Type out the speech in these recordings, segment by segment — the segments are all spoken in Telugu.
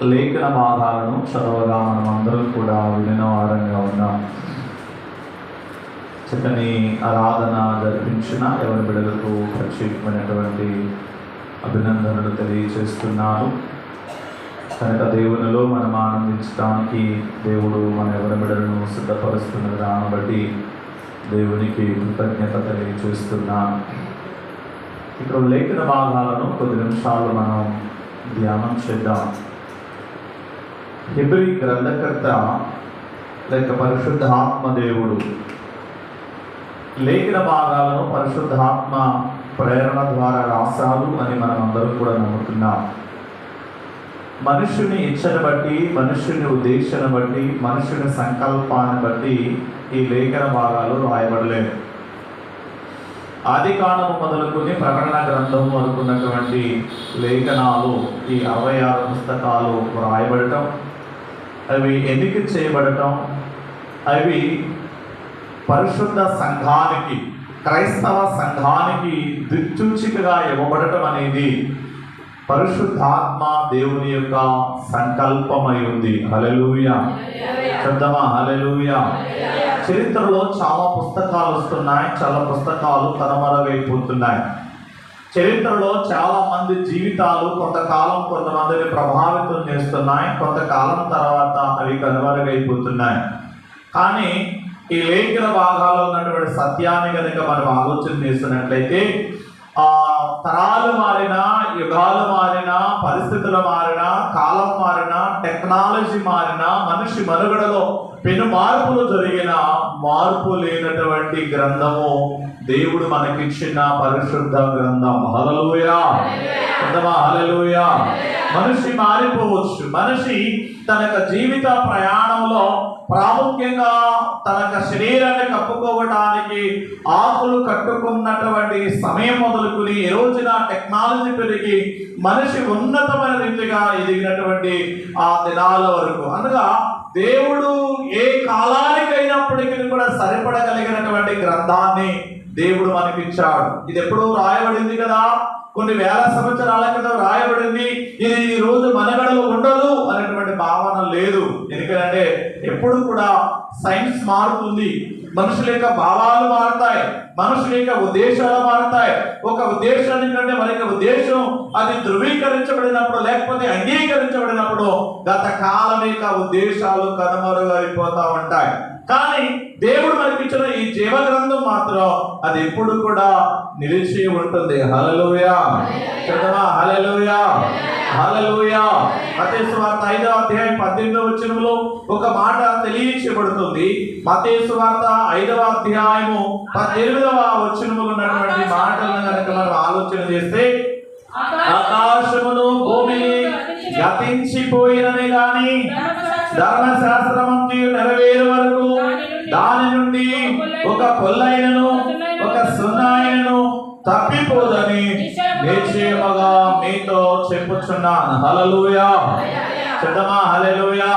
లేఖన భాగాలను చదవగా మనం అందరం కూడా వినిన వారంగా ఉన్నాం. చక్కని ఆరాధన జరిపించిన ఎవరి బిడ్డలకు ప్రత్యేకమైనటువంటి అభినందనలు తెలియజేస్తున్నారు. కనుక దేవునిలో మనం ఆనందించడానికి దేవుడు మన ఎవరి బిడ్డలను సిద్ధపరుస్తున్న విధానం బట్టి దేవునికి కృతజ్ఞత తెలియజేస్తున్నాను. ఇక్కడ లేఖన భాగాలను కొద్ది నిమిషాలు మనం ధ్యానం చేద్దాం. హెబ్రీ గ్రంథకర్త లేక పరిశుద్ధాత్మ దేవుడు లేఖన భాగాలను పరిశుద్ధాత్మ ప్రేరణ ద్వారా రాశాడు అని మనం అందరూ కూడా నమ్ముతున్నాం. మనుషుని ఇచ్చను బట్టి, మనుషుని ఉద్దేశాన్ని బట్టి, మనుషుని సంకల్పాన్ని బట్టి ఈ లేఖన భాగాలు రాయబడలేదు. ఆది కాండము మొదలుకొని ప్రకటన గ్రంథం వరకున్నటువంటి లేఖనాలు, ఈ 66 పుస్తకాలు రాయబడటం, అవి ఎన్నిక చేయబడటం, అవి పరిశుద్ధ సంఘానికి, క్రైస్తవ సంఘానికి దిక్సూచికగా ఇవ్వబడటం అనేది పరిశుద్ధాత్మ దేవుని యొక్క సంకల్పమై ఉంది. హల్లెలూయా, చెప్దామా హల్లెలూయా. చరిత్రలో చాలా పుస్తకాలు వస్తున్నాయి, చాలా పుస్తకాలు కనుమరుగైపోతున్నాయి. చరిత్రలో చాలా మంది జీవితాలు కొంతకాలం కొంతమందిని ప్రభావితం చేస్తున్నాయి, కొంతకాలం తర్వాత అవి కనుమరుగైపోతున్నాయి. కానీ ఈ లేఖన భాగాల్లో ఉన్నటువంటి సత్యాన్ని కనుక మనం ఆలోచన చేస్తున్నట్లయితే తరాలు మారినా, యుగాలు మారినా, పరిస్థితులు మారినా, కాలం మారినా, టెక్నాలజీ మారినా, మనిషి మనుగడలో పెను మార్పులు జరిగిన మార్పు లేనటువంటి గ్రంథము దేవుడు మనకిచ్చిన పరిశుద్ధ గ్రంథం. హల్లెలూయా, హల్లెలూయా. మనిషి మారిపోవచ్చు. మనిషి తన జీవిత ప్రయాణంలో ప్రాముఖ్యంగా తన శరీరాన్ని కప్పుకోవడానికి ఆకులు కట్టుకున్నటువంటి సమయం మొదలుకుని ఈ రోజున టెక్నాలజీ పెరిగి మనిషి ఉన్నతమైన రీతిగా ఎదిగినటువంటి ఆ దినాల వరకు, అనగా దేవుడు ఏ కాలానికైనప్పటికీ కూడా సరిపడగలిగినటువంటి గ్రంథాన్ని దేవుడు మనకిచ్చాడు. ఇది ఎప్పుడూ రాయబడింది కదా, కొన్ని వేల సంవత్సరాల క్రితం రాయబడింది. ఇది ఈ రోజు మనగడలో ఉండదు అనేటువంటి భావన లేదు. ఎందుకంటే ఎప్పుడు కూడా సైన్స్ మారుతుంది, మనుషుల యొక్క భావాలు మారుతాయి, మనుషుల యొక్క ఉద్దేశాలు మారుతాయి. ఒక ఉద్దేశాన్ని కంటే మరొక ఉద్దేశం అది ధృవీకరించబడినప్పుడు లేకపోతే అంగీకరించబడినప్పుడు గత కాలం యొక్క ఉద్దేశాలు కనుమరుగైపోతా ఉంటాయి. కానీ దేవుడు మనకి ఇచ్చిన ఈ జీవ గ్రంథం మాత్రం అది ఎప్పుడు కూడా నిలిచి ఉంటుంది. హల్లెలూయా, చదవా హల్లెలూయా, హల్లెలూయా. మత్తయి సువార్త 5వ అధ్యాయం 18వ వచనంలో ఒక మాట తెలియచేయబడుతుంది. మత్తయి సువార్త 5వ అధ్యాయము 18వ వచనములో ఉన్నటువంటి మాటలను కనుక మనం ఆలోచన చేస్తే, ఆకాశమును భూమిని గతించిపోయిననే గాని ధర్మశాస్త్రమంతి నెరవేరు వరకు దాని నుండి ఒక పొల్లైనను ఒక సున్నాయినను తప్పిపోదని నిశ్చయముగా మీతో చెప్పుచున్నాను. హల్లెలూయా, చెడ్డమా హల్లెలూయా.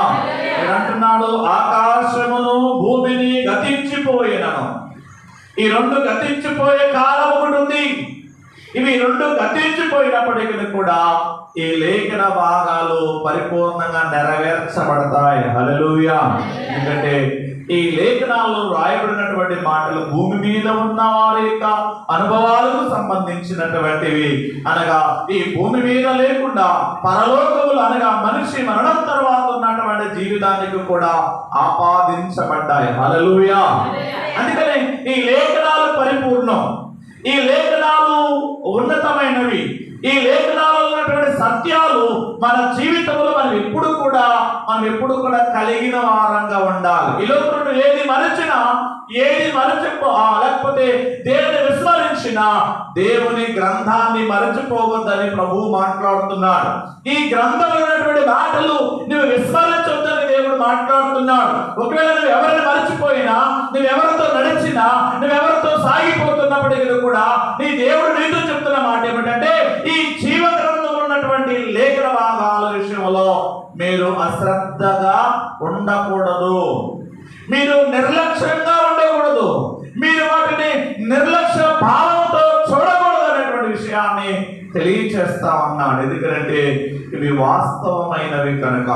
అంటున్నాడు, ఆకాశమును భూమిని గతించిపోయినను. ఈ రెండు గతించిపోయే కాలం ఒకటి ఉంది. ఇవి రెండు గతించిపోయినప్పటికీ కూడా ఈ లేఖన భాగాలు పరిపూర్ణంగా నెరవేర్చబడతాయి. హల్లెలూయా. ఎందుకంటే ఈ లేఖనాల్లో రాయబడినటువంటి మాటలు భూమి మీద ఉన్న వారి యొక్క అనుభవాలకు సంబంధించినటువంటివి. అనగా ఈ భూమి మీద లేకుండా పరలోకములు, అనగా మనిషి మరణం తర్వాత ఉన్నటువంటి జీవితానికి కూడా ఆపాదించబడ్డాయి. హల్లెలూయా. అందుకనే ఈ లేఖనాలు పరిపూర్ణం, ఈ లేఖనాలు ఉన్నతమైనవి, ఈ లేఖనాలలో ఉన్నటువంటి సత్యాలు మన జీవితంలో మనం ఎప్పుడు కూడా కలిగిన వారంగా ఉండాలి. ఈ లోకంలో ఏది మరచినా, లేకపోతే దేవుని విస్మరించినా దేవుని గ్రంథాన్ని మరచిపోవద్దని ప్రభువు మాట్లాడుతున్నాడు. ఈ గ్రంథంలో ఉన్నటువంటి మాటలు నువ్వు విస్మరించవద్దని దేవుడు మాట్లాడుతున్నాడు. ఒకవేళ నువ్వు ఎవరిని మరచిపోయినా, నువ్వెవరితో నడిచినా, నువ్వెవరితో సాగిపోతున్నప్పటికీ కూడా నీ దేవుడు నీతో చెప్తున్న మాట ఏమిటంటే, ఈ జీవ గ్రంథంలో ఉన్నటువంటి లేఖన భాగాల విషయంలో మీరు అశ్రద్ధగా ఉండకూడదు, మీరు నిర్లక్ష్యంగా ఉండకూడదు, మీరు వాటిని నిర్లక్ష్య భావంతో చూడకూడదు అనేటువంటి విషయం విషయాన్ని తెలియచేస్తా ఉన్నాడు. ఎందుకంటే ఇవి వాస్తవమైనవి కనుక,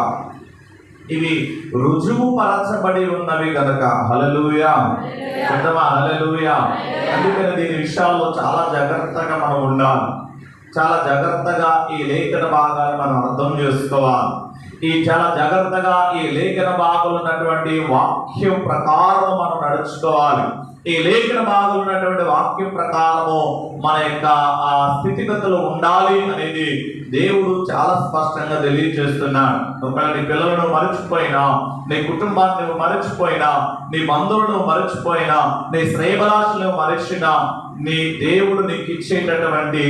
ఇవి రుజువు పరచబడి ఉన్నవి కనుక. హల్లెలూయా, చెప్తామా హల్లెలూయా. అందుకని దీని విషయాల్లో చాలా జాగ్రత్తగా మనం ఉండాలి. చాలా జాగ్రత్తగా ఈ లేఖన భాగాన్ని మనం అర్థం చేసుకోవాలి. చాలా జాగ్రత్తగా ఈ లేఖన భాగాలు ఉన్నటువంటి వాక్యం ప్రకారం మనం నడుచుకోవాలి. ఈ లేఖన భాగాలు ఉన్నటువంటి వాక్యం ప్రకారము మన యొక్క స్థితిగతులు ఉండాలి అనేది దేవుడు చాలా స్పష్టంగా తెలియజేస్తున్నాడు. ఒకవేళ నీ పిల్లలను మరచిపోయినా, నీ కుటుంబాన్ని నువ్వు మరచిపోయినా, నీ బంధువులను మరచిపోయినా, నీ శ్రేయభిలాషులను మరచినా, నీ దేవుడు నీకు ఇచ్చేటటువంటి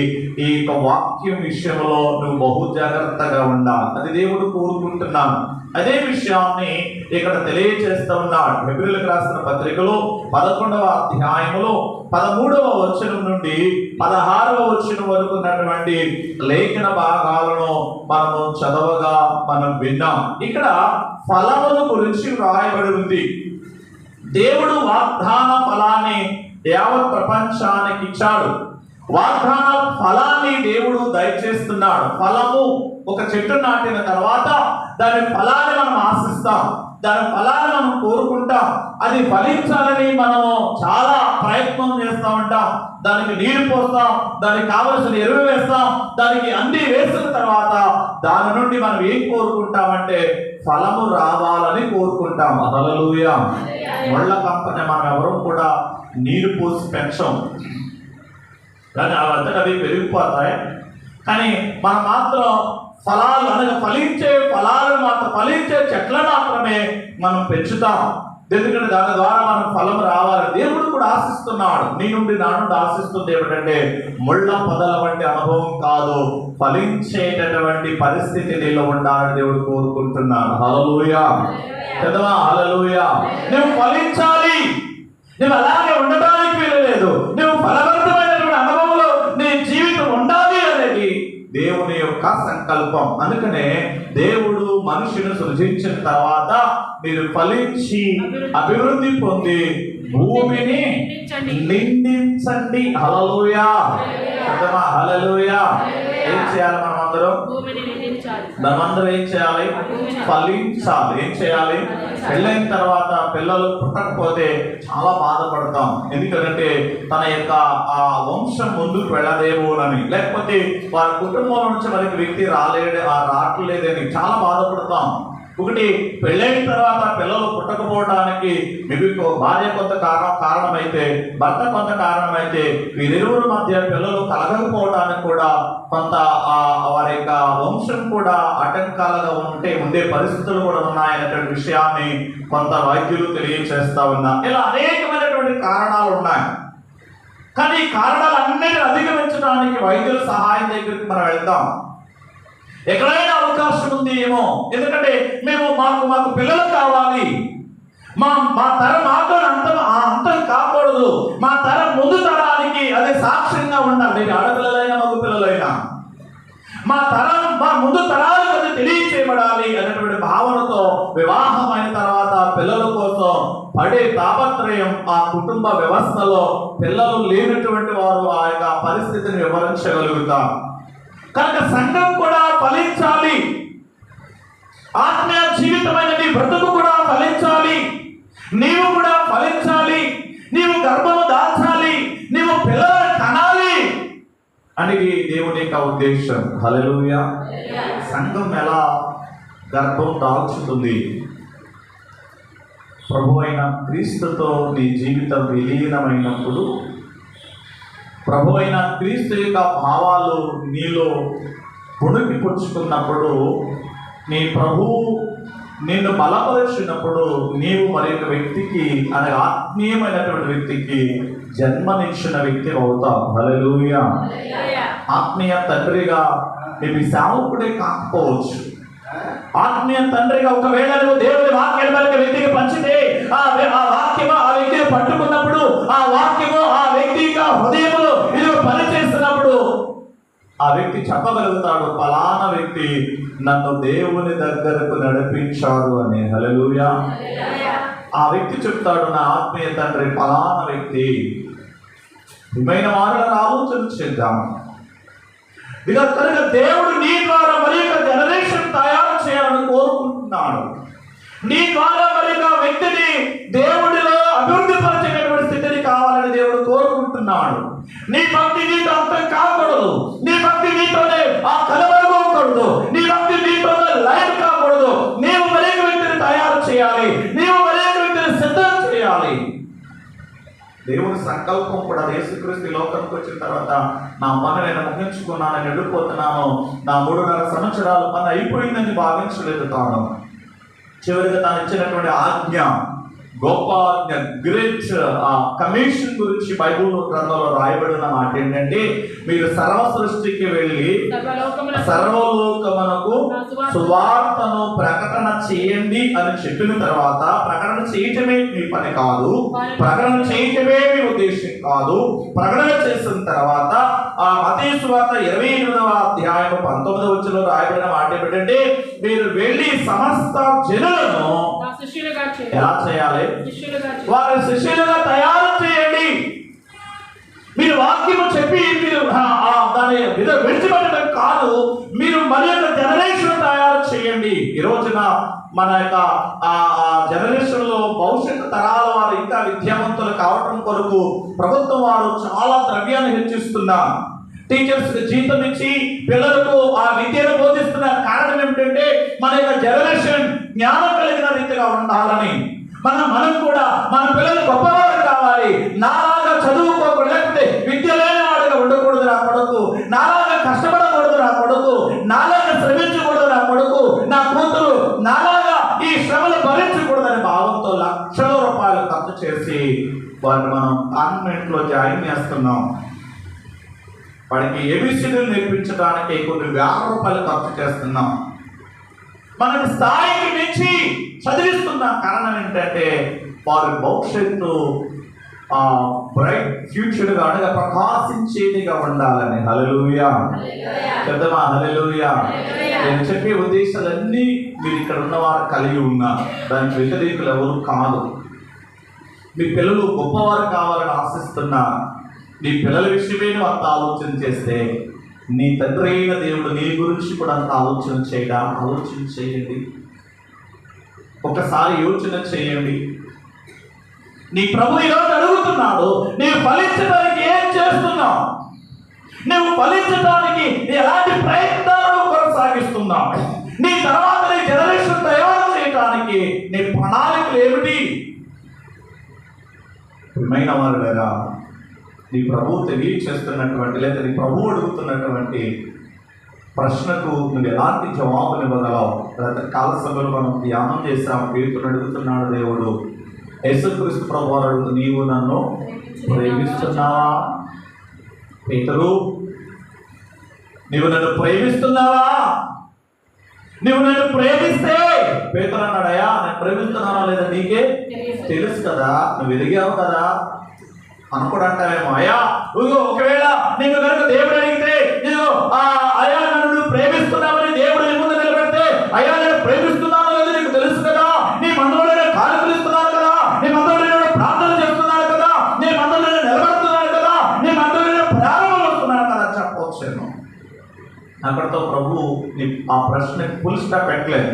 ఈ యొక్క వాక్యం విషయంలో నువ్వు బహు జాగ్రత్తగా ఉండాలి. అది దేవుడు కోరుకుంటున్నాను. అదే విషయాన్ని ఇక్కడ తెలియజేస్తూ ఉన్నాడు. హెబ్రీయులకు రాసిన పత్రికలో 11వ అధ్యాయములో 13వ వచనం నుండి 16వ వచనం వరకు ఉన్నటువంటి లేఖన భాగాలను మనము చదవగా మనం విన్నాం. ఇక్కడ ఫలముల గురించి వ్రాయబడి ఉంది. దేవుడు వాగ్దాన ఫలాన్ని యావత్ ప్రపంచానికి ఇచ్చాడు. వాగ్దాన ఫలాన్ని దేవుడు దయచేస్తున్నాడు. ఫలము, ఒక చెట్టు నాటిన తర్వాత దాని ఫలాన్ని మనం ఆశిస్తాం, దాని ఫలాన్ని మనం కోరుకుంటాం. అది ఫలించాలని మనము చాలా ప్రయత్నం చేస్తూ ఉంటాం. దానికి నీరు పోస్తాం, దానికి కావలసిన ఎరువు వేస్తాం, దానికి అన్ని వేసిన తర్వాత దాని నుండి మనం ఏం కోరుకుంటామంటే ఫలము రావాలని కోరుకుంటాం. హల్లెలూయా. ముళ్ళ కంపని మనం ఎవరు కూడా నీరు పోసి పెంచం, కానీ అవి పెరిగిపోతాయి. కానీ మనం మాత్రం ఫలాలు అనగా ఫలించే ఫలాలు మాత్రం, ఫలించే చెట్లను మాత్రమే మనం పెంచుతాం. ఎందుకంటే దాని ద్వారా మనం ఫలం రావాలి. దేవుడు కూడా ఆశిస్తున్నాడు. నీ నుండి నా నుండి ఆశిస్తుంది ఏమిటంటే ముళ్ళ పొదల వంటి అనుభవం కాదు, ఫలించేటటువంటి పరిస్థితి నీలో ఉండాలని దేవుడు కోరుకుంటున్నాడు. హల్లెలూయా, చదవా హల్లెలూయా. నువ్వు ఫలించాలి, నువ్వు అలాగే ఉండడానికి వీలలేదు. నువ్వు ఫలవంతమైనటువంటి అనుభవంలో నీ జీవితం ఉండాలి అనేది దేవుని యొక్క సంకల్పం. అందుకనే దేవుడు మనిషిని సృజించిన తర్వాత మీరు ఫలించి అభివృద్ధి పొంది భూమిని నిందించండి. హల్లెలూయా, హల్లెలూయా. ఏం చేయాలి మనమందరం? మనమందరం ఏం చేయాలి? ఫలించాలి. ఏం చేయాలి? పెళ్ళైన తర్వాత పిల్లలు పుట్టకపోతే చాలా బాధపడతాం. ఎందుకంటే తన యొక్క ఆ వంశం ముందుకు వెళ్ళదేమోనని, లేకపోతే వారి కుటుంబం నుంచి మనకి వ్యక్తి రావట్లేదని చాలా బాధపడతాం. ఒకటి, పెళ్ళైన తర్వాత పిల్లలు పుట్టకపోవడానికి మీకు భార్య కొంత కారణమైతే, భర్త కొంత కారణమైతే, వీరిరువురి మధ్య పిల్లలు కలగకపోవడానికి కూడా కొంత వారి యొక్క వంశం కూడా ఆటంకాలుగా ఉండే పరిస్థితులు కూడా ఉన్నాయనేటువంటి విషయాన్ని కొంత వైద్యులు తెలియజేస్తా ఉన్నారు. ఇలా అనేకమైనటువంటి కారణాలు ఉన్నాయి. కానీ ఈ కారణాలన్నిటిని అధిగమించడానికి వైద్యుల సహాయం దగ్గరికి మనం వెళ్తాం. ఎక్కడైనా అవకాశం ఉంది ఏమో, ఎందుకంటే మేము మాకు పిల్లలు కావాలి, మా తరం మాత్రం అంతం కాకూడదు, మా తరం ముందు తరానికి అదే సాక్ష్యంగా ఉండాలి. ఆడపిల్లలైనా మగ పిల్లలైనా మా ముందు తరాలకు అది తెలియచేయబడాలి అనేటువంటి భావనతో వివాహమైన తర్వాత పిల్లల కోసం పడే తాపత్రయం, ఆ కుటుంబ వ్యవస్థలో పిల్లలు లేనటువంటి వారు ఆ యొక్క పరిస్థితిని వివరించగలుగుతారు. కనుక సంఘం కూడా ఫలించాలి. ఆత్మీయ జీవితమైన నీ బ్రతుకు కూడా ఫలించాలి. నీవు కూడా ఫలించాలి. నీవు గర్భము దాల్చాలి, నీవు పిల్లలను కనాలి అనేది దేవుని యొక్క ఉద్దేశం. హల్లెలూయా. సంఘం ఎలా గర్భం దాల్చుతుంది? ప్రభు అయిన క్రీస్తుతో నీ జీవితం విలీనమైనప్పుడు, ప్రభు అయిన క్రీస్తు యొక్క భావాలు నీలో పుణికి పుచ్చుకున్నప్పుడు, నీ ప్రభువు నిన్ను బలపరిచినప్పుడు నీవు మరి ఒక వ్యక్తికి, అనే ఆత్మీయమైనటువంటి వ్యక్తికి జన్మనిచ్చిన వ్యక్తి అవుతావు. హల్లెలూయా. ఆత్మీయ తండ్రిగా నీవు సేవకుడే కాకపోవచ్చు. ఆత్మీయ తండ్రిగా ఒకవేళ నువ్వు దేవుని వాక్యాన్ని మరొక వ్యక్తికి పంచితే, ఆ వాక్యము ఆ వ్యక్తిని పట్టుకున్నప్పుడు, ఆ వాక్యము ఆ వ్యక్తి హృదయంలో ఇది పనిచేస్తున్నప్పుడు ఆ వ్యక్తి చెప్పగలుగుతాడు, ఫలానా వ్యక్తి నన్ను దేవుని దగ్గరకు నడిపించాడు అని. హల్లెలూయా. ఆ వ్యక్తి చెప్తాడు, నా ఆత్మీయ తండ్రి ఫలానా వ్యక్తి. ప్రియమైన వారులను ఆలోచన చేద్దాం. కనుక దేవుడు నీ ద్వారా మరి ఒక జనరేషన్ తయారు చేయాలని కోరుకుంటున్నాడు. నీ ద్వారా మరి ఒక వ్యక్తిని దేవుడిలో అభివృద్ధి పరిచేటటువంటి స్థితిని కావాలని దేవుడు కోరుకుంటున్నాడు. నీ భక్తి నీతో అంతం కాకూడదు, నీ భక్తి నీతోనే ఆ కలవరగోకూడదు, నీ భక్తి నీతోనే లైవ్ కాకూడదు. నీవు మరి ఒక వ్యక్తిని తయారు చేయాలి, నీవు మరి ఒక వ్యక్తిని సిద్ధం చేయాలి. దేవుని సంకల్పం కూడా యేసుక్రీస్తు లోకానికి వచ్చిన తర్వాత నా పని నేను ముగించుకున్నాను, నేను వెళ్ళిపోతున్నాను, నా 3.5 సంవత్సరాల పని అయిపోయిందని భావించలేదు తాను. చివరిగా తాను ఇచ్చినటువంటి ఆజ్ఞ, గొప్ప ఆజ్ఞ, గ్రేట్ కమిషన్ గురించి బైబిల్ గ్రంథంలో రాయబడిన మాట ఏంటంటే, మీరు సర్వ సృష్టికి వెళ్ళి సర్వలోకమునకు సువార్తను ప్రకటన చేయండి అని చెప్పిన తర్వాత, ప్రకటన చేయటమే మీ పని కాదు, ప్రకటన చేయటమే మీ ఉద్దేశం కాదు. ప్రకటన చేసిన తర్వాత ఆ మత్తయి సువార్త 28వ అధ్యాయం 19వ వచనంలో రాయబడిన మాట ఏంటంటే, మీరు వెళ్ళి సమస్త జనులను ఎలా చేయాలి? వారి శిష్యులుగా తయారు చేయండి. మీరు వాక్యము చెప్పి మీరు దాని విడిచిపెట్టడం కాదు, మీరు మరి యొక్క జనరేషన్ తయారు చేయండి. ఈ రోజున మన యొక్క జనరేషన్ లో భవిష్యత్తు తరాల వారు ఇంకా విద్యావంతులు కావటం కొరకు ప్రభుత్వం వారు చాలా ద్రవ్యాన్ని హెచ్చిస్తున్నారు. టీచర్స్ జీతం ఇచ్చి పిల్లలకు ఆ విద్యను బోధిస్తున్న కారణం ఏమిటంటే, మన యొక్క జనరేషన్ జ్ఞానం కలిగిన రీతిగా ఉండాలని. మనం కూడా మన పిల్లలు గొప్పవారు కావాలి. నాలాగా చదువుకోకూడదు, లేకపోతే విద్య లేని వాడుగా ఉండకూడదు నా కొడుకు, నాలాగా కష్టపడకూడదు నా కొడుకు, నాలాగా శ్రమించకూడదు నా కొడుకు, నా కూతురు నాలాగా ఈ శ్రమలు భరించకూడదనే భావంతో లక్షల రూపాయలు ఖర్చు చేసి వారిని మనం కాన్వెంట్ లో జాయిన్ చేస్తున్నాం. వాడికి ఏబిసిడీలు నేర్పించడానికి కొన్ని వేల రూపాయలు ఖర్చు చేస్తున్నాం. మనకి స్థాయికి మించి చదివిస్తున్న కారణం ఏంటంటే, వారి భవిష్యత్తు బ్రైట్ ఫ్యూచర్ గా అనగా ప్రకాశించేదిగా ఉండాలని. హల్లెలూయా చెప్దామా? హల్లెలూయా. నేను చెప్పే ఉద్దేశాలన్నీ మీరు ఇక్కడ ఉన్నవారు కలిగి ఉన్నారు, దానికి వ్యతిరేకులు ఎవరు కాదు. మీ పిల్లలు గొప్పవారు కావాలని ఆశిస్తున్నారు. నీ పిల్లల విషయమే నువ్వు అంత ఆలోచన చేస్తే, నీ తండ్రి అయిన దేవుడు నీ గురించి కూడా అంత ఆలోచన చేయండి. ఒకసారి యోచన చేయండి. నీ ప్రభు ఈరోజు అడుగుతున్నాడు, నీవు ఫలించడానికి ఏం చేస్తున్నావు? నువ్వు ఫలించడానికి ఎలాంటి ప్రయత్నాలను కొనసాగిస్తున్నావు? నీ తర్వాత నీ జనరేషన్ తయారు చేయడానికి నీ ప్రణాళికలు ఏమిటి? ప్రియమైన వారు లేదా, నీ ప్రభువు తెలియచేస్తున్నటువంటి లేదా నీ ప్రభువు అడుగుతున్నటువంటి ప్రశ్నకు నువ్వు ఎలాంటి జవాబులు ఇవ్వగలవు? లేదా కాల సభలో మనం ధ్యానం చేసాం. పేతురు అడుగుతున్నాడు, దేవుడు యేసుక్రీస్తు ప్రభువు అడుగుతూ, నీవు నన్ను ప్రేమిస్తున్నావా? పేతురు, నీవు నన్ను ప్రేమిస్తున్నావా? నువ్వు నన్ను ప్రేమిస్తే, పేతురు అన్నాడయ్యా, నేను ప్రేమిస్తున్నానా లేదా నీకే తెలుసు కదా, నువ్వు ఎదిగావు కదా అనుకోడంటావేమో. అయ్యా ఒకవేళ నేను కనుక దేవుడు అడిగితే, నేను అయ్యా నన్ను ప్రేమిస్తున్నామని దేవుడు నీ ముందు నిలబెడితే, అయ్యా నేను ప్రేమిస్తున్నాను కదా నీకు తెలుసు కదా, నీ మందులో కాలు పిలుస్తున్నాను కదా, నీ మందులో ప్రార్థన చేస్తున్నాను కదా, నీ మందులో నిలబడుతున్నాను కదా, నీ మందులో ప్రారంభం వస్తున్నాను కదా చెప్పవచ్చాను. అక్కడతో ప్రభు ఆ ప్రశ్నకి ఫుల్ స్టాప్ పెట్టలేదు.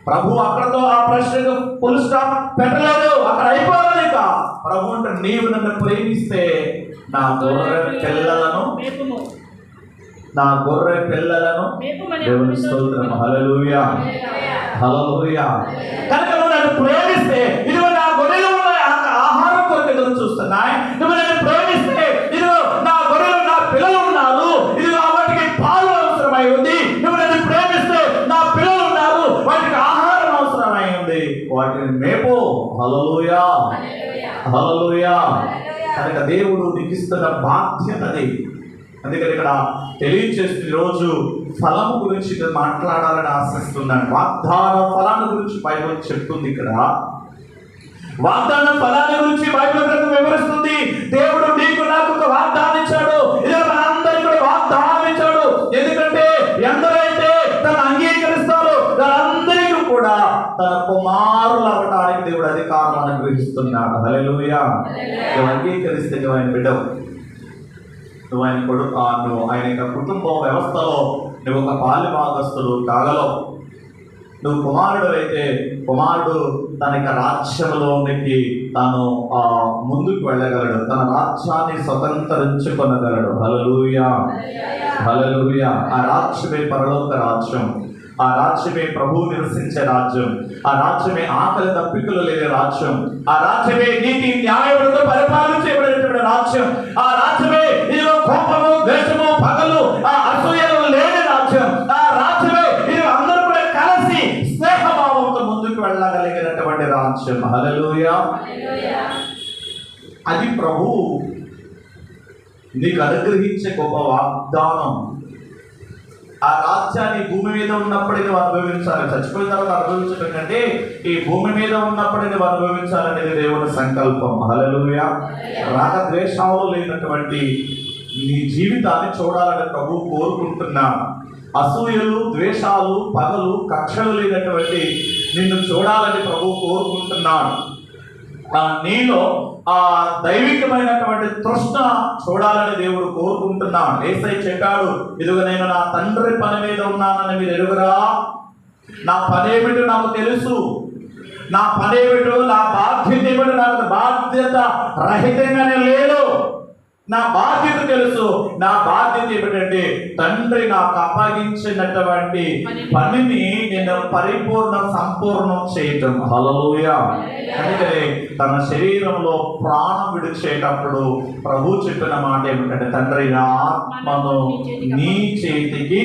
ప్రభు అక్కడతో ఆ ప్రశ్నకు ఫుల్ స్టాప్ పెట్టలేదు, అక్కడ అయిపోలేదు. ఇక ప్రభు అంటే, నీవు నన్ను ప్రేమిస్తే నా గొర్రె పిల్లలను దేవుని స్తోత్రం. హల్లెలూయా హల్లెలూయా. కనుక నువ్వు నన్ను ప్రేమిస్తే, ఇదిగో నా గొర్రెలు ఉన్నాయి, ఆహారం కొరకు ఎదురు చూస్తున్నాయి. నువ్వు నన్ను ప్రేమిస్తే, ఇదిగో నా గొర్రెలు, నా పిల్లలు ఉన్నారు, ఇదిగో వాటికి పాలు అవసరమై ఉంది. నువ్వు నన్ను ప్రేమిస్తే, నా పిల్లలు ఉన్నారు, వాటికి ఆహారం అవసరమై ఉంది, వాటిని మేపు. హల్లెలూయా హల్లెలూయా. కనుక దేవుడు నీకు ఇస్తున్న బాధ్యత అది. అందుకని ఇక్కడ తెలియచేస్తున్న రోజు ఫలము గురించి మాట్లాడాలని ఆశిస్తున్నాను. వాగ్దాన ఫలాన్ని గురించి బైబిల్ చెప్తుంది. ఇక్కడ వాగ్దాన ఫలాన్ని గురించి బైబిల్ గ్రంథం వివరిస్తుంది. దేవుడు నీకు నాకు ఒక వాగ్దానం ఇచ్చాడు, ఇదే మనందరికీ కూడా వాగ్దానం ఇచ్చాడు. ఎందుకంటే ఎందరైతే తను అంగీకరిస్తారో వాళ్ళందరికీ కూడా తన కుమారులు అవ్వడానికి దేవుడు అధికారం అనుగ్రహిస్తున్నాడు. హల్లెలూయా. నువ్వు అంగీకరిస్తే నువ్వు ఆయన బిడ్డవు. నువ్వు ఆయన యొక్క కుటుంబ వ్యవస్థలో నువ్వు ఒక పాలి భాగస్తుడు కాగలవు. నువ్వు కుమారుడు అయితే కుమారుడు తన యొక్క రాజ్యంలోనికి తాను ముందుకు వెళ్ళగలడు, తన రాజ్యాన్ని స్వతంత్రించుకొనగలడు. హల్లెలూయా, హల్లెలూయా. ఆ రాజ్యమే పరలోక రాజ్యం, ఆ రాజ్యమే ప్రభువు నివసించే రాజ్యం, ఆ రాజ్యమే ఆకలి తప్పికలు లేని రాజ్యం, ఆ రాజ్యమే నీతి న్యాయములతో పరిపాలించబడేటువంటి రాజ్యం, ఆ రాజ్యమే ఇదిగో కోపము, ద్వేషము, పగలు, ఆ అసూయలు లేని రాజ్యం, ఆ రాజ్యమే ఇది అందరూ కూడా కలిసి స్నేహభావంతో ముందుకు వెళ్ళగలిగినటువంటి రాజ్యం. హల్లెలూయా. అది ప్రభువు నీకు అనుగ్రహించే గొప్ప వాగ్దానం. ఆ రాజ్యాన్ని భూమి మీద ఉన్నప్పుడే నువ్వు అనుభవించాలి. చచ్చిపోయిన తర్వాత అనుభవించడం కంటే ఈ భూమి మీద ఉన్నప్పుడే నువ్వు అనుభవించాలనేది దేవుని సంకల్పం. హల్లెలూయా. రాగద్వేషాలు లేనటువంటి నీ జీవితాన్ని చూడాలని ప్రభు కోరుకుంటున్నా. అసూయలు, ద్వేషాలు, పగలు, కక్షలు లేనటువంటి నిన్ను చూడాలని ప్రభు కోరుకుంటున్నాడు. నీలో ఆ దైవికమైనటువంటి తృష్ణ చూడాలని దేవుడు కోరుకుంటున్నాడు. యేసయ్య చెప్పాడు, ఇదిగో నేను నా తండ్రి పని మీద ఉన్నానని మీరు ఎరుగురా. నా పనేమిటో నాకు తెలుసు, నా పనేమిటో, నా బాధ్యత ఏమిటో నాకు బాధ్యత రహితంగానే లేదు. నా బాధ్యత తెలుసు. నా బాధ్యత ఏమిటంటే తండ్రి నాకు అప్పగించినటువంటి పనిని నేను సంపూర్ణం చేయటం. హల్లెలూయా. అందుకని తన శరీరంలో ప్రాణం విడిచేటప్పుడు ప్రభు చెప్పిన మాట ఏమిటంటే, తండ్రి నా ఆత్మను నీ చేతికి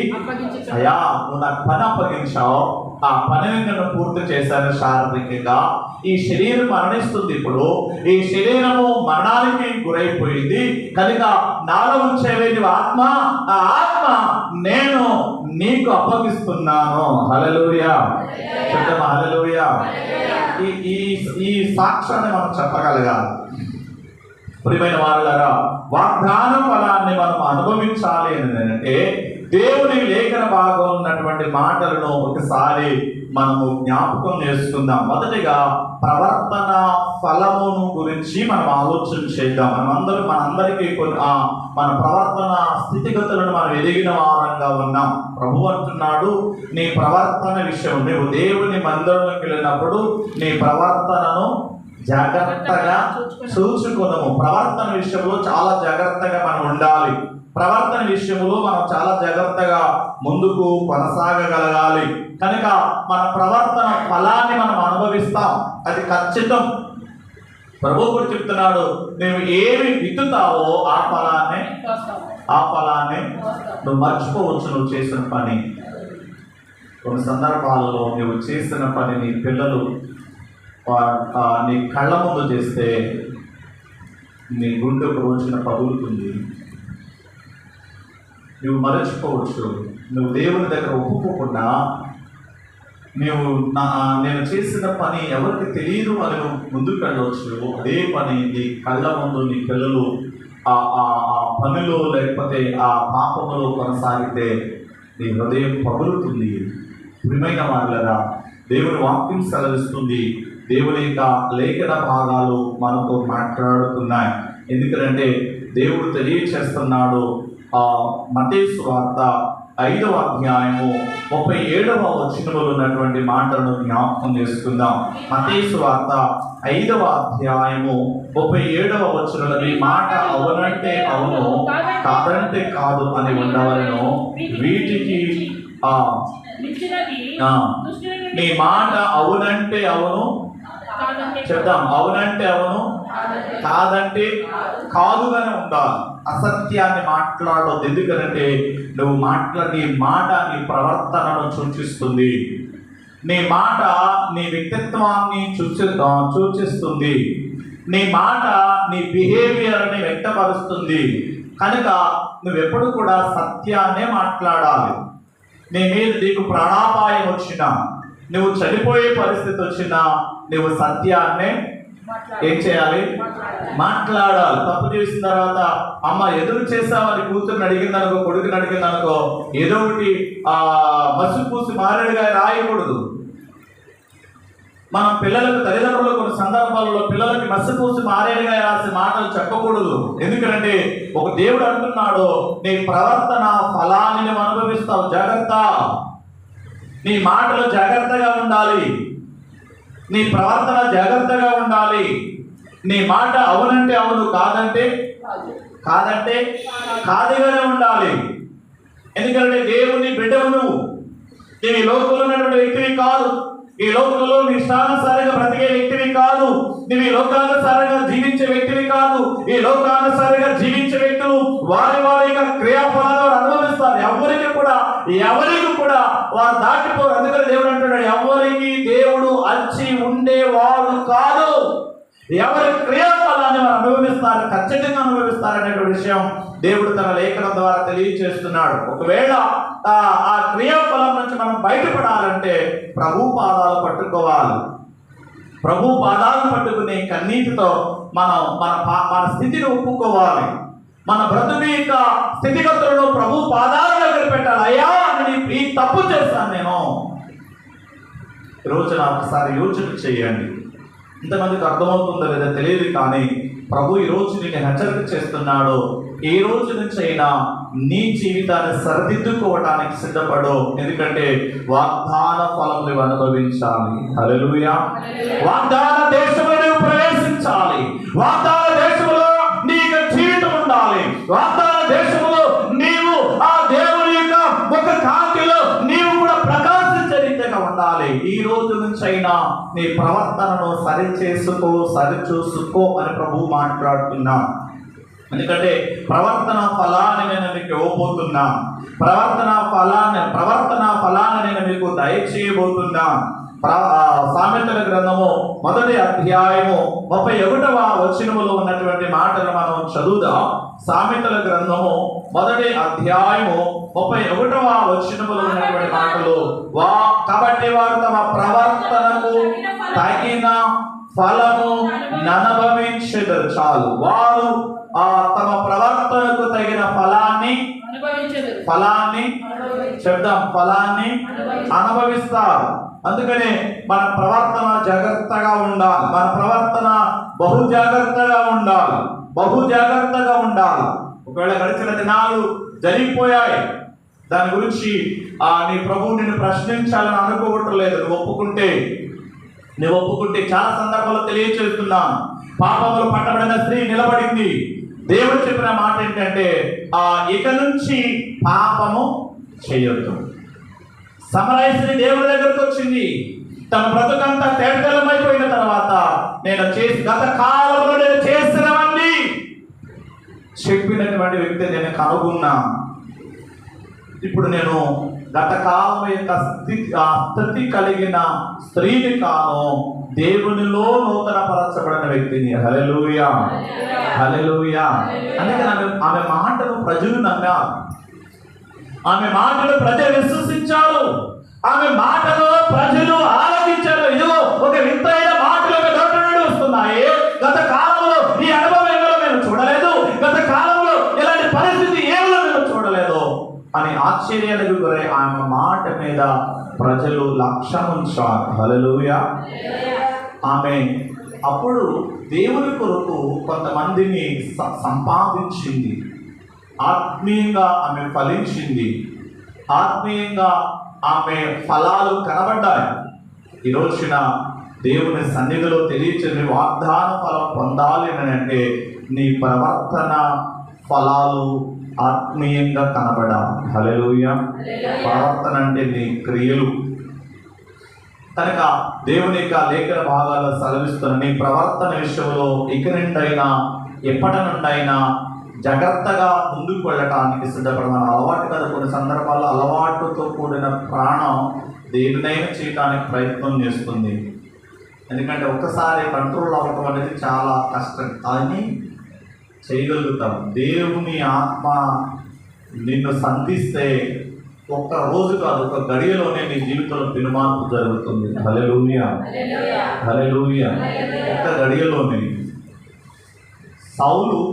అయ్యా నువ్వు నాకు పని అప్పగించావు, ఆ పనిని నేను పూర్తి చేశాను శారీరకంగా. ఈ శరీరం మరణిస్తుంది. ఇప్పుడు ఈ శరీరము మరణానికి గురైపోయింది కనుక నాలో ఉంచేవే ఆత్మ, ఆ ఆత్మ నేను నీకు అప్పగిస్తున్నాను. హల్లెలూయా. చెప్తామా హల్లెలూయా. ఈ సాక్ష్యాన్ని మనం చెప్పగలగాలి. ప్రియమైన వారులారా, వాగ్దాన ఫలాన్ని మనం అనుభవించాలి అని అంటే దేవుని లేఖన భాగం ఉన్నటువంటి మాటలను ఒకసారి మనము జ్ఞాపకం చేసుకుందాం. మొదటిగా ప్రవర్తన ఫలమును గురించి మనం ఆలోచన చేద్దాం. మనందరికీ మన ప్రవర్తన స్థితిగతులను మనం ఎదిగిన వారంగా ఉన్నాం. ప్రభు అంటున్నాడు, నీ ప్రవర్తన విషయం నువ్వు దేవుని మందిరంలోకి వెళ్ళినప్పుడు నీ ప్రవర్తనను జాగ్రత్తగా చూసుకున్నాము. ప్రవర్తన విషయంలో చాలా జాగ్రత్తగా మనం ఉండాలి. ప్రవర్తన విషయంలో మనం చాలా జాగ్రత్తగా ముందుకు కొనసాగగలగాలి. కనుక మన ప్రవర్తన ఫలాన్ని మనం అనుభవిస్తాం, అది ఖచ్చితం. ప్రభు కూడా చెప్తున్నాడు, నువ్వు ఏమి విత్తుతావో ఆ ఫలాన్ని నువ్వు మర్చిపోవచ్చు. నువ్వు చేసిన పని కొన్ని సందర్భాలలో నువ్వు చేసిన పని నీ పిల్లలు నీ కళ్ళ ముందు చేస్తే నీ గుండెకు రోజున పగులుతుంది. నువ్వు మరచిపోవచ్చు. నువ్వు దేవుని దగ్గర ఒప్పుకోకుండా నేను చేసిన పని ఎవరికి తెలియదు అని నువ్వు ముందుకు వెళ్ళవచ్చు. అదే పని నీ కళ్ళ ముందు నీ పిల్లలు ఆ పనిలో లేకపోతే ఆ పాపములో కొనసాగితే నీ హృదయం పగులుతుంది. ప్రియమైన వారులారా, దేవుని వాక్యం సెలవిస్తుంది. దేవుని యొక్క లేఖన భాగాలు మనతో మాట్లాడుతున్నాయి. ఎందుకంటే దేవుడు తెలియచేస్తున్నాడు. మత్తయి సువార్త 5వ అధ్యాయము 37వ వచనంలో ఉన్నటువంటి మాటలను జ్ఞాపకం చేసుకుందాం. మత్తయి సువార్త 5వ అధ్యాయము 37వ వచనంలో నీ మాట అవునంటే అవును, కాదంటే కాదు అని ఉండవలను. వీటికి నీ మాట అవునంటే అవును చెప్తాం, అవునంటే అవును, కాదంటే కాదుగానే ఉండాలి. అసత్యాన్ని మాట్లాడవద్దు. ఎందుకంటే నువ్వు నీ మాట నీ ప్రవర్తనను సూచిస్తుంది. నీ మాట నీ వ్యక్తిత్వాన్ని సూచిస్తుంది. నీ మాట నీ బిహేవియర్ని వ్యక్తపరుస్తుంది. కనుక నువ్వెప్పుడు కూడా సత్యాన్నే మాట్లాడాలి. నీ మీద నీకు ప్రాణాపాయం వచ్చినా, నువ్వు చనిపోయే పరిస్థితి వచ్చినా నువ్వు సత్యాన్నే ఏం చేయాలి? మాట్లాడాలి. తప్పు చేసిన తర్వాత అమ్మ ఎదురు చేసావని కూతురుని అడిగిందనుకో, కొడుకుని అడిగిందనుకో, ఏదో ఒకటి మసి పూసి మారేడుగా రాయకూడదు. మనం పిల్లలకు, తల్లిదండ్రులు కొన్ని సందర్భాలలో పిల్లలకి మసిపూసి మారేడుగా రాసే మాటలు చెప్పకూడదు. ఎందుకంటే ఒక దేవుడు అంటున్నాడు, నీ ప్రవర్తన ఫలాన్ని నువ్వు అనుభవిస్తావు, జాగ్రత్త. నీ మాటలు జాగ్రత్తగా ఉండాలి, నీ ప్రవర్తన జాగ్రత్తగా ఉండాలి. నీ మాట అవునంటే అవును, కాదంటే కాదంటే కాదుగానే ఉండాలి. ఎందుకంటే దేవుని బిడ్డవు నువ్వు. ఈ లోకంలో ఉన్నటువంటి వ్యక్తివి కాదు, ఈ లోకంలో నీ ఇష్టానుసారంగా బ్రతికే వ్యక్తివి కాదు, నువ్వు ఈ లోకానుసారంగా జీవించే వ్యక్తివి కాదు. ఈ లోకానుసారంగా జీవించే వ్యక్తులు వారి యొక్క క్రియాఫలాలు అనుభవిస్తారు. ఎవరికి కూడా వారు దాటిపోరు. అందుకని దేవుడు అంటున్నాడు, ఎవరికి దేవుడు అచ్చి ఉండేవాడు కాదు. ఎవరి క్రియాఫలాన్ని వారు అనుభవిస్తారు, ఖచ్చితంగా అనుభవిస్తారు అనే విషయం దేవుడు తన లేఖనం ద్వారా తెలియజేస్తున్నాడు. ఒకవేళ ఆ క్రియాఫలం నుంచి మనం బయటపడాలంటే ప్రభు పాదాలు పట్టుకోవాలి. ప్రభు పాదాలను పట్టుకుని కన్నీటితో మన స్థితిని ఒప్పుకోవాలి. మన బ్రతుకు యొక్క స్థితిగతులను ప్రభు పాదాల దగ్గర పెట్టాలి. అయ్యా, ఈ తప్పు చేస్తాను నేను. రోజున ఒకసారి యోచన చేయండి. ఇంతమందికి అర్థమవుతుందో లేదో తెలియదు, కానీ ప్రభు ఈ రోజు నిన్ను హెచ్చరిక చేస్తున్నాడు. ఏ రోజు నుంచి అయినా నీ జీవితాన్ని సరిదిద్దుకోవడానికి సిద్ధపడు. ఎందుకంటే వాగ్దాన ఫలం నువ్వు అనుభవించాలి. హల్లెలూయా. వాగ్దాన దేశంలో నువ్వు ప్రవేశించాలి. వాగ్దాన దేశంలో నీకు జీవితం ఉండాలి. వాగ్దాన దేశంలో నీవు ఆ దేవుని యొక్క ఒక కాంతిలో నీవు కూడా ప్రకాశించే రీతిగా ఉండాలి. ఈ రోజు నుంచి అయినా నీ ప్రవర్తనను సరిచూసుకో అని ప్రభు మాట్లాడుతున్నా. ఎందుకంటే ప్రవర్తన ఫలాన్ని నేను మీకు ఇవ్వబోతున్నా. ప్రవర్తన ఫలాన్ని నేను మీకు దయచేయబోతున్నా. సామెతల గ్రంథము 1వ అధ్యాయము 31వ వచనములో ఉన్నటువంటి మాటలు మనం చదువుదాం. సామెతల గ్రంథము 1వ అధ్యాయము 31వ వచనములో ఉన్నటువంటి మాటలు, కాబట్టి వారు తమ ప్రవర్తనకు తగిన ఫలము అనుభవించెదరు. చాలు. వారు తమ ప్రవర్తనకు తగిన ఫలాన్ని అనుభవిస్తారు. అందుకనే మన ప్రవర్తన జాగ్రత్తగా ఉండాలి. మన ప్రవర్తన బహు జాగ్రత్తగా ఉండాలి. ఒకవేళ గడిచిన దినాలు జరిగిపోయాయి, దాని గురించి నీ ప్రభువు నిన్ను ప్రశ్నించాలని అనుకోవటం లేదు. నువ్వు ఒప్పుకుంటే చాలా సందర్భాల్లో తెలియచేస్తున్నాను. పాపములు పట్టబడిన స్త్రీ నిలబడింది. దేవుడు చెప్పిన మాట ఏంటంటే, ఇక నుంచి పాపము చేయొద్దు. సమరయ దేవుడి దగ్గరకు వచ్చింది. తన బ్రతుకంతా తేటతెల్లమైపోయిన తర్వాత, గత కాలంలో నేను చేసినవన్నీ చెప్పినటువంటి వ్యక్తి నేను కనుగొన్నా. ఇప్పుడు నేను గత కాలం యొక్క స్థితి కలిగిన స్త్రీని కాను, దేవునిలో నూతన పరచబడిన వ్యక్తిని. హల్లెలూయా, హల్లెలూయా. అందుకని ఆమె మాటలు ప్రజలు నమ్మారు, ఆమె మాటలు ప్రజలు విశ్వసించారు, ఆమె మాటలు ప్రజలు ఆలోచించారు. ఇదిగో ఒక వింతైన మాటలు నోటి నుండి వస్తున్నాయి. గత కాలంలో ఈ అనుభవం ఏమో మేము చూడలేదు, గత కాలంలో ఇలాంటి పరిస్థితి ఏమో మేము చూడలేదు అని ఆశ్చర్యానికి గురై ఆమె మాట మీద ప్రజలు లక్ష్యం ఉంచారు. హల్లెలూయా. ఆమె అప్పుడు దేవుని కొరకు కొంతమందిని సంపాదించింది. ఆత్మీయంగా ఆమె ఫలించింది. ఆత్మీయంగా ఆమె ఫలాలు కనబడ్డాయి. ఈ రోజున దేవుని సన్నిధిలో తెలియచేసి వాగ్దాన ఫలం పొందాలి అని అంటే నీ ప్రవర్తన ఫలాలు ఆత్మీయంగా కనబడాలి. హల్లెలూయా. ప్రవర్తన అంటే నీ క్రియలు. కనుక దేవుని యొక్క లేఖన భాగాల్లో సెలవిస్తున్న నీ ప్రవర్తన విషయంలో ఇక నుండైనా ఎప్పటి నుండైనా జాగ్రత్తగా ముందుకు వెళ్ళటానికి సిద్ధపడమని. అలవాటు కదా, కొన్ని సందర్భాల్లో అలవాటుతో కూడిన ప్రాణం దేనినైనా చేయడానికి ప్రయత్నం చేస్తుంది. ఎందుకంటే ఒక్కసారి కంట్రోల్ అవ్వటం అనేది చాలా కష్టం. అని చేయగలుగుతాం. దేవుని ఆత్మ నిన్ను సంధిస్తే ఒక్క రోజు కాదు, ఒక గడియలోనే నీ జీవితంలో పెనుమార్పు జరుగుతుంది. హల్లెలూయా, హల్లెలూయా. ఒక్క గడియలోనే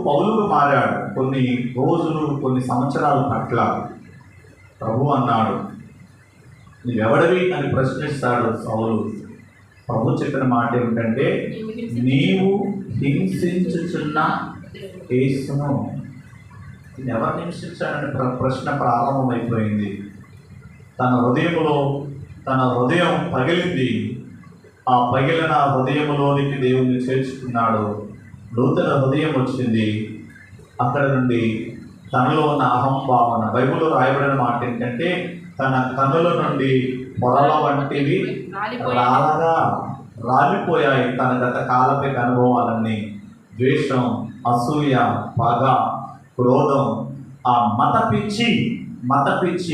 పౌలుగా మారాడు. కొన్ని రోజులు, కొన్ని సంవత్సరాల పట్ల ప్రభు అన్నాడు, నువ్వెవడివి అని ప్రశ్నిస్తాడు సౌలు. ప్రభు చెప్పిన మాట ఏమిటంటే, నీవు హింసించుచున్న యేసును. ఎవరు హింసించాడని ప్రశ్న ప్రారంభమైపోయింది. తన హృదయం పగిలింది. ఆ పగిలిన హృదయంలోనికి దేవుణ్ణి చేర్చుకున్నాడు. నూతన హృదయం వచ్చింది. అక్కడ నుండి తనలో ఉన్న అహంభావన, బైబిల్లో రాయబడిన మాట ఏంటంటే, తన కన్నుల నుండి పొరల వంటివి రాలిపోయాయి తన గత కాలపై అనుభవాలన్నీ. ద్వేషం, అసూయ, పగ, క్రోధం, ఆ మత పిచ్చి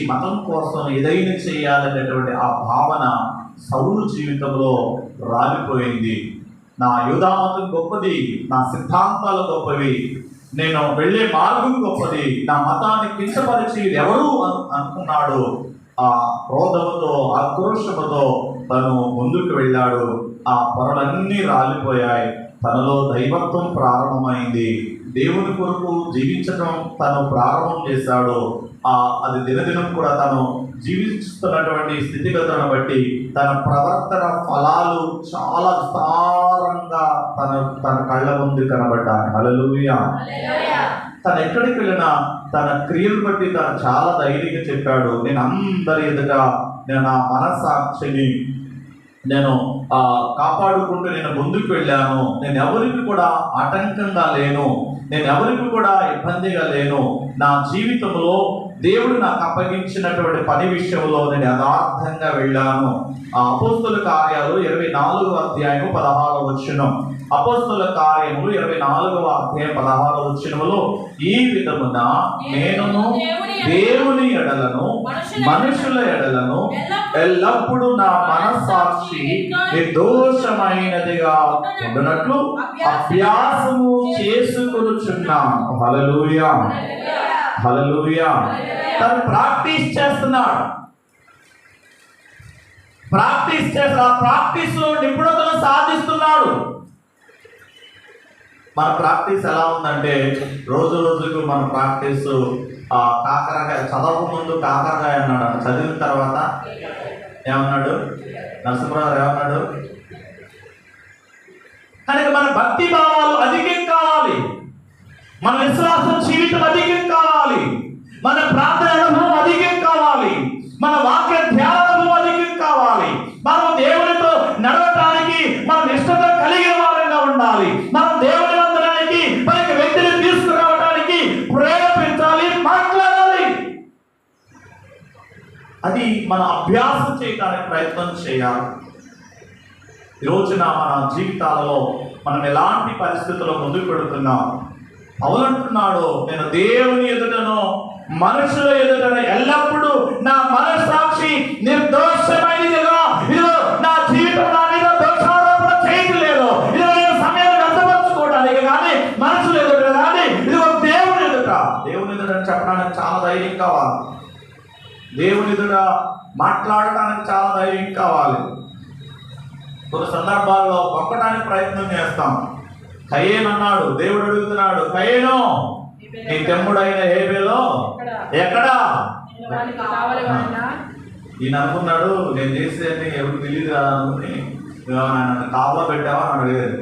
మతం కోసం ఏదైనా చేయాలనేటువంటి ఆ భావన సౌలు జీవితంలో రాలిపోయింది. నా యూదామతం గొప్పది, నా సిద్ధాంతాలు గొప్పవి, నేను వెళ్ళే మార్గం గొప్పది, నా మతాన్ని కించపరిచి ఎవరు అనుకున్నాడు. ఆ క్రోధముతో, ఆక్రోషముతో తను ముందుకు వెళ్ళాడు. ఆ పొరలన్నీ రాలిపోయాయి. తనలో దైవత్వం ప్రారంభమైంది. దేవుని కొరకు జీవించడం తను ప్రారంభం చేశాడు. అది దినదినం కూడా తను జీవిస్తున్నటువంటి స్థితిగతులను బట్టి తన ప్రవర్తన ఫలాలు చాలా విస్తారంగా తన కళ్ళ ముందు కనబడ్డాయి. హల్లెలూయా. తను ఎక్కడికి వెళ్ళినా తన క్రియలు బట్టి తను చాలా ధైర్యంగా చెప్పాడు, నేను అందరి ఎదుట నేను నా మనస్సాక్షిని నేను కాపాడుకుంటూ నేను ముందుకు వెళ్ళాను. నేను ఎవరికి కూడా ఆటంకంగా లేను, నేను ఎవరికి కూడా ఇబ్బందిగా లేను. నా జీవితంలో దేవుడు నాకు అప్పగించినటువంటి పని విషయంలో నేను యథార్థంగా వెళ్ళాను. అపోస్తుల కార్యాలు 24వ అధ్యాయం 16వ వచనం. అపోస్తుల కార్యములు 24వ అధ్యాయం 16వ వచనములో, ఈ విధమున నేనును దేవుని ఎడలను మనుషుల ఎడలను ఎల్లప్పుడూ నా మనస్సాక్షి నిర్దోషమైనదిగా ఉండునట్లు అభ్యాసము చేసుకొనుచున్నాను. హల్లెలూయా, హల్లెలూయా. తను ప్రాక్టీస్ చేస్తున్నాడు. ప్రాక్టీస్ లో నిపుణతను సాధిస్తున్నాడు. మన ప్రాక్టీస్ ఎలా ఉందంటే, రోజు రోజుకు మన ప్రాక్టీస్ కాకరకాయ, చదవక ముందు కాకరకాయ అన్నాడు, చదివిన తర్వాత ఏమన్నాడు? నరసింహరావు ఏమన్నాడు? కనుక మన భక్తి భావాలు అధికం కావాలి, మన విశ్వాసం జీవితం అధికం కావాలి, మన ప్రార్థన అనుభవం అధికం కావాలి, మన వాక్య ధ్యానం అధికం కావాలి. మనం దేవునితో నడవటానికి మనం ఇష్టత కలిగిన వారంగా ఉండాలి. మనం దేవుని మందిరానికి మనకి వ్యక్తిని తీసుకురావడానికి ప్రేరేపించాలి, మాట్లాడాలి. అది మన అభ్యాసం చేయడానికి ప్రయత్నం చేయాలి. ఈ రోజున మన జీవితాలలో మనం ఎలాంటి పరిస్థితుల్లో ముందుకు పెడుతున్నాం? పౌలంటున్నాడు, నేను దేవుని ఎదుటను మనుషుల ఎదుటను ఎల్లప్పుడూ నా మనస్సాక్షి నిర్దోషమైనదిగా, ఇదిగో నా జీవితం నా మీద దోషారోపణ చేయట్లేదు, ఇదిగో నేను సమయాన్ని వ్యర్థపరచుకోవడానికి కానీ మనుషుల ఎదుట కానీ ఇదిగో దేవుని ఎదుట చెప్పడానికి చాలా ధైర్యం కావాలి. దేవుని ఎదుట మాట్లాడటానికి చాలా ధైర్యం కావాలి. కొన్ని సందర్భాల్లో పంపడానికి ప్రయత్నం చేస్తాం. కయ్యేను అన్నాడు, దేవుడు అడుగుతున్నాడు, కయ్యేను నీ తమ్ముడైన హేబెలు ఎక్కడా? ఈయన అనుకున్నాడు, నేను చేసేది ఎవరికి తెలియదు కదా అనుకుని, నన్ను కాపలా పెట్టావా అని అడిగేది.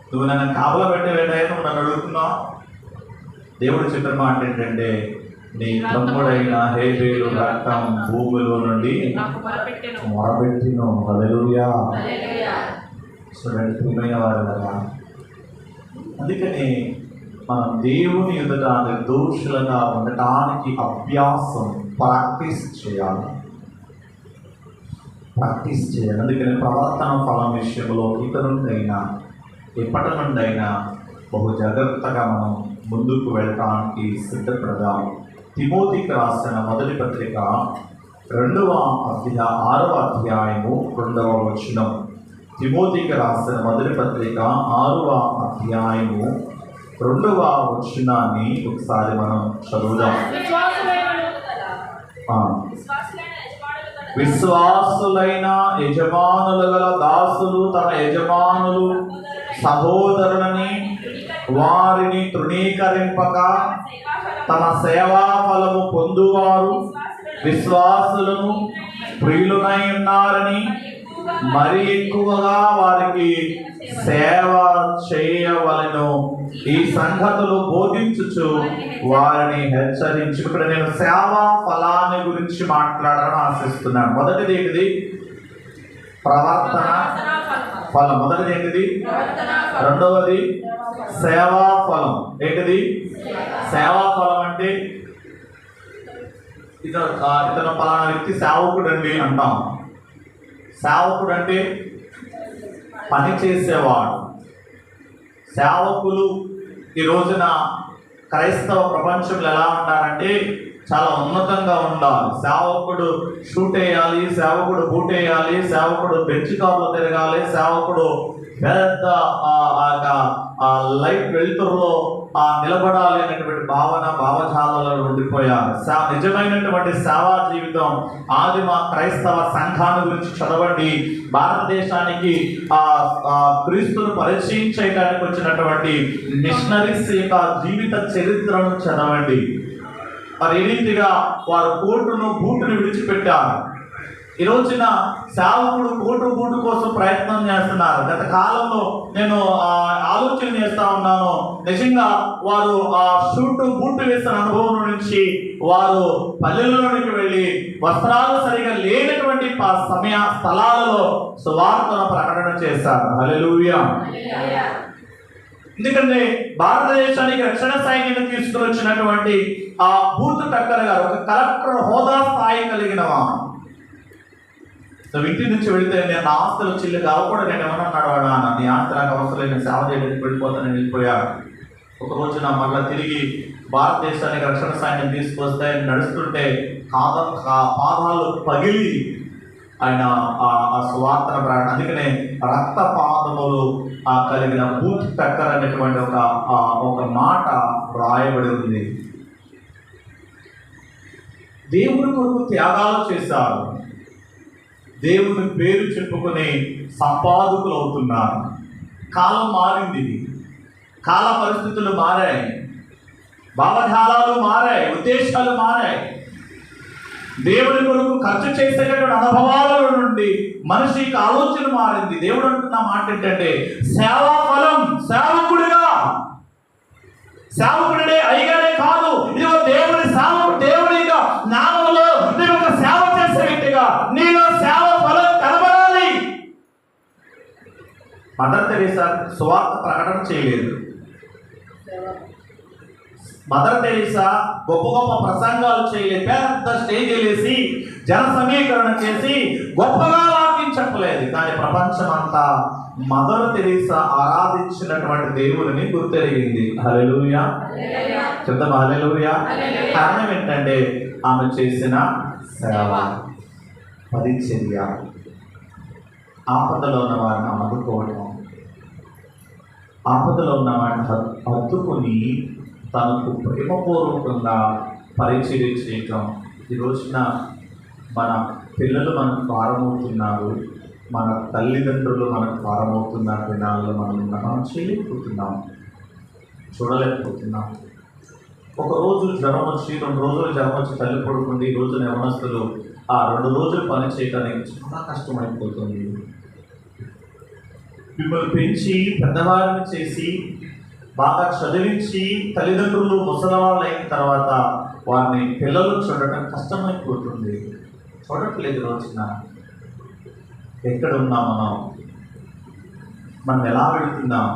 నువ్వు నన్ను కాపలా పెట్టేవేంటయ్యా, నువ్వు నన్ను అడుగుతున్నావు? దేవుడు చెప్పిన మాట ఏంటంటే, నీ తమ్ముడైన హేబెలు రక్తం భూమిలో నుండి మొరబెట్టిను. హల్లెలూయా. చూడండి ప్రియమైన వారు కదా, అందుకని మనం దేవుని ఎదుట నిర్దోషులుగా ఉండటానికి అభ్యాసం ప్రాక్టీస్ చేయాలి. అందుకని ప్రవర్తన ఫలం విషయంలో ఇతరులైనా ఎప్పటి నుండైనా బహు జాగ్రత్తగా మనం ముందుకు వెళ్ళటానికి సిద్ధపడదాం. తిమోతికి రాసిన మొదటి పత్రిక 6వ అధ్యాయము 2వ వచనం. తిమోతికి రాసిన మొదటి పత్రిక 6వ అధ్యాయము 2వ వచనాన్ని ఒకసారి మనం చదువుదాం. విశ్వాసులైన యజమానులు గల దాసులు తన యజమానులు సహోదరులని వారిని తృణీకరింపక తమ సేవా ఫలము పొందువారు విశ్వాసులను ప్రియులనై ఉన్నారని మరి ఎక్కువగా వారికి సేవ చేయవలెను. ఈ సంగతులు బోధించుచు వారిని హెచ్చరించి. ఇక్కడ నేను సేవా ఫలాన్ని గురించి మాట్లాడాలని ఆశిస్తున్నాను. మొదటిది ఏంటిది? ప్రవర్తన ఫలం. మొదటిది ఏంటిది? రెండవది సేవా ఫలం. ఏంటిది సేవా ఫలం? అంటే ఇతను ఫలానా వ్యక్తి సేవకుడు అండి అంటాం. సేవకుడు అంటే పని చేసేవాడు. సేవకులు ఈ రోజున క్రైస్తవ ప్రపంచంలో ఎలా ఉంటారంటే చాలా ఉన్నతంగా ఉండాలి. సేవకుడు షూట్ వేయాలి, సేవకుడు బూట్ వేయాలి, సేవకుడు బెంచ్ కార్లో తిరగాలి, సేవకుడు పెద్ద లైట్ వెలుతురులో నిలబడాలి అనేటువంటి భావజాలలో ఉండిపోయారు. నిజమైనటువంటి సేవా జీవితం ఆదిమ క్రైస్తవ సంఘాన్ని గురించి చదవండి. భారతదేశానికి క్రీస్తును పరిచయం చేయడానికి వచ్చినటువంటి మిషనరీస్ యొక్క జీవిత చరిత్రను చదవండి. మరి ఈ రీతిగా వారు కోటును బూటును విడిచిపెట్టారు. ఈ రోజున సేవకుడు కోటు బూటు కోసం ప్రయత్నం చేస్తున్నారు. గత కాలంలో నేను ఆలోచన చేస్తా ఉన్నాను. నిజంగా వారు ఆ షూటు బూటు వేసిన అనుభవం నుంచి వారు పల్లెల్లోనికి వెళ్ళి వస్త్రాలు సరిగా లేనటువంటి సమయ స్థలాలలో సువార్తను ప్రకటన చేశారు. హల్లెలూయా. ఎందుకంటే భారతదేశానికి రక్షణ సైన్యం తీసుకుని వచ్చినటువంటి ఆ బూత్ టక్కర్ గారు ఒక కలెక్టర్ హోదా స్థాయి కలిగిన వాడు. ఇంటి నుంచి వెళితే నేను ఆస్తులు చిల్లు కావకూడదు, నేను ఏమన్నా నడవాడా, నీ ఆస్తి నాకు అవసరం లేదు, నేను సేవ చేయడానికి వెళ్ళిపోతానని వెళ్ళిపోయాడు. ఒక రోజున మళ్ళీ తిరిగి భారతదేశానికి రక్షణ సైన్యం తీసుకొస్తే నడుస్తుంటే పాదాలు పగిలి ఆయన ఆ సువార్తన ప్రకటన. అందుకనే రక్త పాదములు కలిగిన బూత్ టక్కర్ అనేటువంటి ఒక మాట రాయబడి ఉంది. దేవుని కొరకు త్యాగాలు చేశారు. దేవుని పేరు చెప్పుకుని సంపాదకులు అవుతున్నారు. కాలం మారింది, కాల పరిస్థితులు మారాయి, భావజాలాలు మారాయి, ఉద్దేశాలు మారాయి. దేవుని కొరకు ఖర్చు చేసేటటువంటి అనుభవాల నుండి మనిషికి ఆలోచన మారింది. దేవుడు అంటున్న మాట ఏంటంటే సేవా ఫలం. సేవకుడే అయ్యగానే కాదు, ఇదిగో దేవుని సేవకుడు, దేవుని నామంలో నీవు ఒక సేవ చేసే వ్యక్తిగా నీలో సేవ ఫలం కనబడాలి. మదర్ తెరీసా సువార్త ప్రకటన చేయలేదు. మదర్ తెరీసా గొప్ప గొప్ప ప్రసంగాలు చేయలేదు. పెద్ద స్టేజ్ వేసి జన సమీకరణ చేసి గొప్పగా వాక్యం చెప్పలేదు. కానీ ప్రపంచం అంతా మదర్ తెరీసా ఆరాధించినటువంటి దేవుడిని గుర్తెరిగింది. హల్లెలూయా. చెప్తాం హల్లెలూయా. కారణం ఏంటంటే ఆమె చేసిన సేవ, పరిచర్య, ఆపదలో ఉన్న వారిని ఆదుకోవడం, ఆపదలో ఉన్న వారిని హత్తుకుని తనకు ప్రేమపూర్వకంగా పరిచర్య చేయటం. ఈ రోజున మన పిల్లలు మనకు భారమవుతున్నారు, మన తల్లిదండ్రులు మనకు భారమవుతున్న దినాల్లో మనం చేయలేకపోతున్నాం, చూడలేకపోతున్నాం. ఒక రోజు జ్వరం వచ్చి 2 రోజులు జ్వరం వచ్చి తల్లి పడుకుంది. ఈ రోజున యవనస్తులు ఆ 2 రోజులు పని చేయడానికి చాలా కష్టమైపోతుంది. మిమ్మల్ని పెంచి పెద్దవారిని చేసి బాగా చదివించి తల్లిదండ్రులు ముసలివాళ్ళు అయిన తర్వాత వారిని పిల్లలు చూడటం కష్టమైపోతుంది. చూడట్లేదు. రోజున ఎక్కడ ఉన్నాం మనం ఎలా వెళుతున్నాం?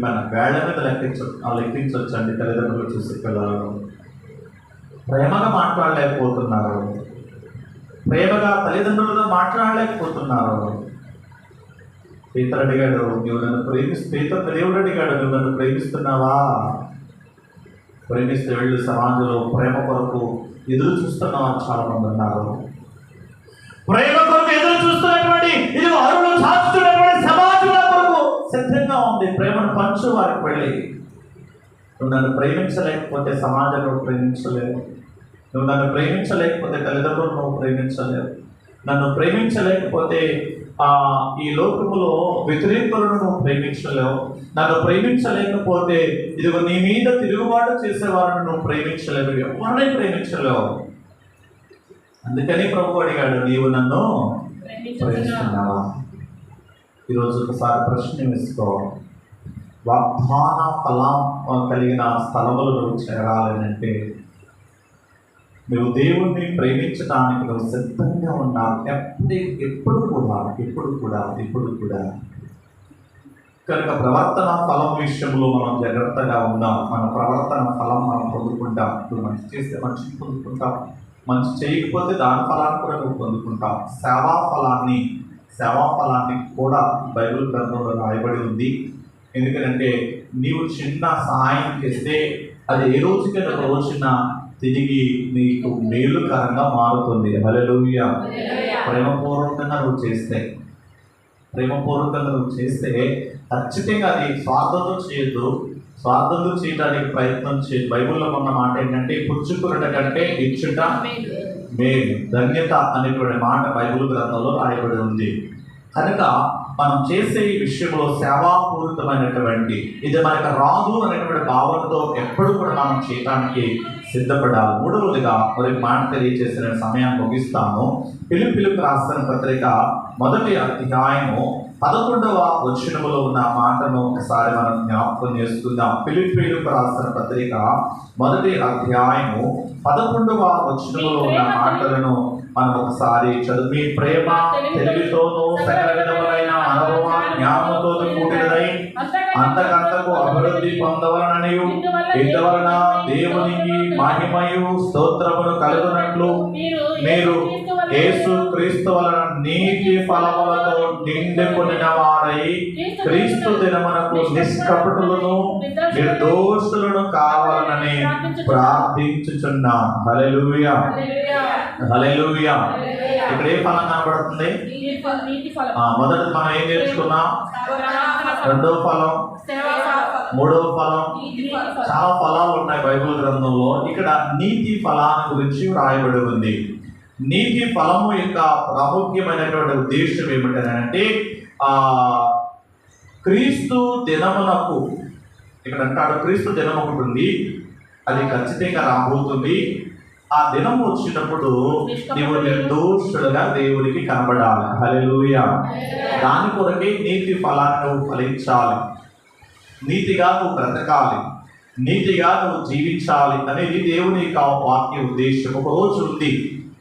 మన వేళ్ల మీద లెక్కించవచ్చండి. తల్లిదండ్రులు చూసి పిల్లలను ప్రేమగా మాట్లాడలేకపోతున్నారు, ప్రేమగా తల్లిదండ్రులతో మాట్లాడలేకపోతున్నారు. పేతురు అడిగాడు, నువ్వు నన్ను దేవుడు అడిగాడు, నువ్వు నన్ను ప్రేమిస్తున్నావా? ప్రేమిస్తే వెళ్ళు. సమాజంలో ప్రేమ కొరకు ఎదురు చూస్తున్న చాలా మంది ఉన్నారు. ప్రేమ కొరకు ఎదురు చూస్తున్నటువంటి ఇది అరువులు చాచుతున్నటువంటి సమాజం కొరకు సిద్ధంగా ఉంది. ప్రేమను పంచు వారికి వెళ్ళి. నువ్వు నన్ను ప్రేమించలేకపోతే సమాజంలో ప్రేమించలేవు. నువ్వు నన్ను ప్రేమించలేకపోతే తల్లిదండ్రులు నువ్వు ప్రేమించలేవు. నన్ను ప్రేమించలేకపోతే ఈ లోకములో వ్యతిరేకులను నువ్వు ప్రేమించలేవు. నన్ను ప్రేమించలేకపోతే ఇదిగో నీ మీద తిరుగుబాటు చేసేవారిని నువ్వు ప్రేమించలేవు, ఎవరిని ప్రేమించలేవు. అందుకని ప్రభు అడిగాడు, నీవు నన్ను ప్రేమిస్తున్నావా? ఈరోజు ఒకసారి ప్రశ్న వేసుకోవాలి. వాగ్దాన ఫలం కలిగిన స్థలములు నువ్వు చేరాలంటే నువ్వు దేవుణ్ణి ప్రేమించడానికి నువ్వు సిద్ధంగా ఉండాలి. ఎప్పుడు కూడా కనుక ప్రవర్తన ఫలం విషయంలో మనం జాగ్రత్తగా ఉందాం. మన ప్రవర్తన ఫలం మనం పొందుకుంటాం. నువ్వు మంచి చేస్తే మంచి పొందుకుంటాం, మంచి చేయకపోతే దాని ఫలాన్ని కూడా నువ్వు పొందుకుంటాం. సేవా ఫలాన్ని కూడా బైబిల్ గ్రంథంలో రాయబడి ఉంది. ఎందుకంటే నీవు చిన్న సహాయం చేస్తే అది ఏ రోజుకైనా రోజున తిరిగి నీకు మేలుకరంగా మారుతుంది. హల్లెలూయా. ప్రేమపూర్వకంగా నువ్వు చేస్తే ఖచ్చితంగా అది స్వార్థంతో చేయొద్దు. స్వార్థంతో చేయడానికి ప్రయత్నం చేయదు. బైబిల్లో ఉన్న మాట ఏంటంటే పుచ్చుకున్నట కంటే ఇచ్చుట మేలు, ధన్యత అనేటువంటి మాట బైబిల్ గ్రంథంలో రాయబడి ఉంది. కనుక మనం చేసే ఈ విషయంలో సేవాపూరితమైనటువంటి ఇది మనకు రాదు అనేటువంటి భావనతో ఎప్పుడు కూడా మనం చేయడానికి సిద్ధపడాలి. మూడవదిగా మరి మాట తెలియజేసిన సమయాన్ని ముగిస్తాను. ఫిలిప్పీయులకు రాసిన పత్రిక 1వ అధ్యాయము 11వ వచనములో ఉన్న మాటను ఒకసారి మనం జ్ఞాపకం చేసుకుందాం. ఫిలిప్పీయులకు రాసిన పత్రిక 1వ అధ్యాయము 11వ వచనములో ఉన్న మాటలను మనం ఒకసారి చదివి, ప్రేమ తెలివితోనూ సకల విధములైన అనుభవ జ్ఞానముతోనూ కూడినదై అంతకంతకు అభివృద్ధి పొందవలననియు ఇందువలన దేవునికి మహిమయు స్తోత్రమును కలుగునట్లు మీరు యేసు క్రీస్తు వలన నీతి ఫలములతో నిండుకొనిన వారై క్రీస్తు దినమునకు నిష్కపటులను నిర్దోషులను కావాలనని ప్రార్థించుచున్నాం. హల్లెలూయా, హల్లెలూయా. ఇక్కడ ఏ ఫలం కనబడుతుంది? మొదట మనం ఏం నేర్చుకున్నాం? రెండవ ఫలం, మూడవ ఫలం. చాలా ఫలాలు ఉన్నాయి బైబిల్ గ్రంథంలో. ఇక్కడ నీతి ఫలాన్ని గురించి రాయబడి ఉంది. నీతి ఫలము యొక్క ప్రాముఖ్యమైనటువంటి ఉద్దేశం ఏమిటంటే క్రీస్తు దినమునకు, ఇక్కడ అంటాడు క్రీస్తు దినం ఒకటి ఉంది, అది ఖచ్చితంగా రాబోతుంది. ఆ దినం వచ్చినప్పుడు నీవు నిర్దోషులుగా దేవుడికి కనబడాలి. హల్లెలూయా. దాని కొరకే నీతి ఫలాన్ని నువ్వు ఫలించాలి, నీతిగా నువ్వు బ్రతకాలి, నీతిగా నువ్వు జీవించాలి అనేది దేవుని యొక్క వాక్య ఉద్దేశం. ఒక రోజు ఉంది,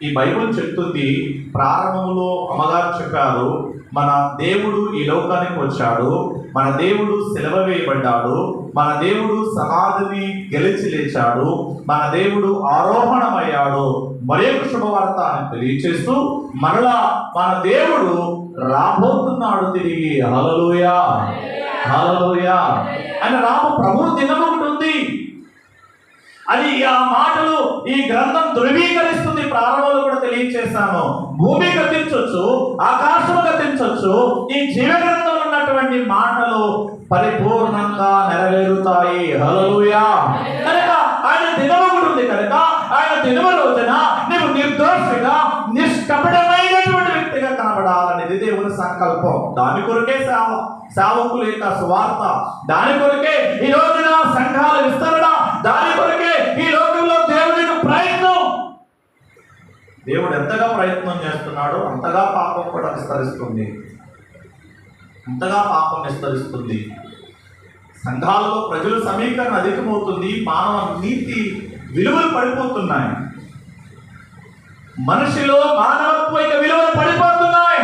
ఈ బైబిల్ చెప్తుంది, ప్రారంభంలో అమ్మగారు చెప్పారు, మన దేవుడు ఈ లోకానికి వచ్చాడు, మన దేవుడు సిలువ వేయబడ్డాడు, మన దేవుడు సమాధిని గెలిచి లేచాడు, మన దేవుడు ఆరోహణమయ్యాడు. మరొక శుభవార్త అని తెలియచేస్తూ మరలా మన దేవుడు రాబోతున్నాడు తిరిగి. హల్లెలూయా, హల్లెలూయా. అని ప్రభు దినం ఉంటుంది. అది ఆ మాటలు ఈ గ్రంథం ధృవీకరిస్తుంది. ప్రారంభంలో కూడా తెలియచేశాను. భూమి గతించవచ్చు, ఆకాశం గతించవచ్చు, ఈ జీవ గ్రంథంలో ఉన్నటువంటి మాటలు పరిపూర్ణంగా నెరవేరుతాయి. హల్లెలూయా. కనుక ఆయన దినము ఉంటుంది. కనుక ఆయన దినము రోజున నీవు నిర్దోషిగా నిష్కపటమైనటువంటి వ్యక్తిగా కనబడాలనేది దేవుని సంకల్పం. దాని కొరకే సేవకుల యొక్క సువార్త, దాని కొరకే ఈ రోజున సంఘాల విస్తరణ, దాని కొరకే ఈ లోకంలో దేవునికి ప్రయత్నం. దేవుడు ఎంతగా ప్రయత్నం చేస్తున్నాడో అంతగా పాపం కూడా విస్తరిస్తుంది, అంతగా పాపం విస్తరిస్తుంది. సంఘాలలో ప్రజల సమీకరణ అధికమవుతుంది, మానవ నీతి విలువలు పడిపోతున్నాయి, మనిషిలో మానవత్వ విలువలు పడిపోతున్నాయి.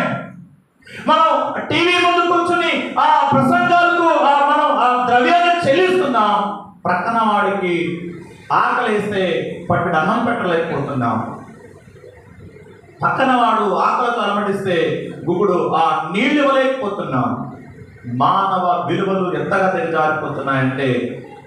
మనం టీవీ ముందు కూర్చొని ఆ ప్రసంగాలకు మనం ఆ ద్రవ్యాన్ని చెల్లిస్తున్నాం, ప్రక్కన వాడికి ఆకలిస్తే పట్టుడు అన్నం పెట్టలేకపోతున్నాం, పక్కన వాడు ఆకలితో అలమటిస్తే గుగుడు ఆ నీళ్ళు ఇవ్వలేకపోతున్నాం. మానవ విలువలు ఎంతగా దిగజారిపోతున్నాయంటే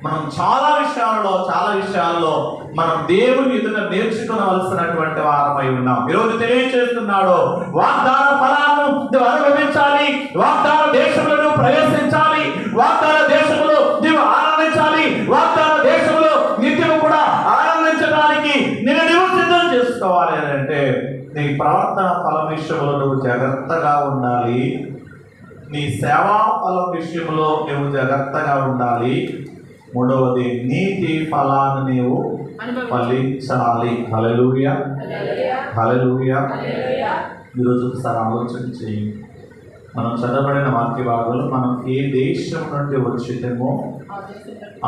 మనం చాలా విషయాల్లో మనం దేవుని ఎదుట నేర్చుకోవలసినటువంటి వారమై ఉన్నాం. ఈరోజు తెలియజేస్తున్నాడు, వాగ్దాన ఫలాలను నువ్వు అనుభవించాలి, వాగ్దాన దేశంలో ప్రవేశించాలి, వాగ్దాన దేశంలో నీవు ఆనందించాలి, వాగ్దాన దేశంలో నిత్యము కూడా ఆనందించడానికి నువ్వు సిద్ధం చేసుకోవాలి అని అంటే నీ ప్రవర్తన ఫలం విషయంలో నువ్వు జాగ్రత్తగా ఉండాలి, నీ సేవా ఫలం విషయంలో నువ్వు జాగ్రత్తగా ఉండాలి. మూడవది నీతి ఫలాన్ని నీవు ఫలించాలి. హల్లెలూయా, హల్లెలూయా. ఈరోజు ఒకసారి ఆలోచన చేయి. మనం చదవబడిన వాక్య భాగంలో మనం ఏ దేశం నుండి వచ్చితేమో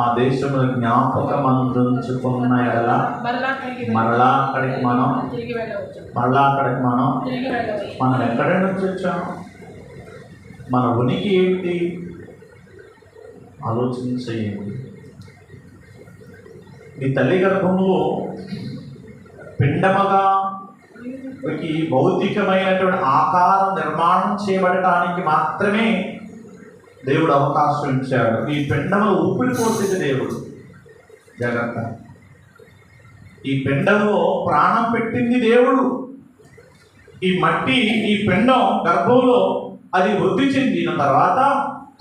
ఆ దేశంలో జ్ఞాపకం అందించుకున్న ఎడల మరలా అక్కడికి మనం ఎక్కడి నుంచి వచ్చాం, మన ఉనికి ఏంటి ఆలోచన చేయండి. మీ తల్లి గర్భంలో పిండమగా భౌతికమైనటువంటి ఆకారం నిర్మాణం చేయబడటానికి మాత్రమే దేవుడు అవకాశం ఇచ్చాడు. ఈ పిండములో ఊపిరి పోసింది దేవుడు. జాగ్రత్త, ఈ పిండంలో ప్రాణం పెట్టింది దేవుడు. ఈ మట్టి, ఈ పిండం గర్భంలో అది వృద్ధి చెందిన తర్వాత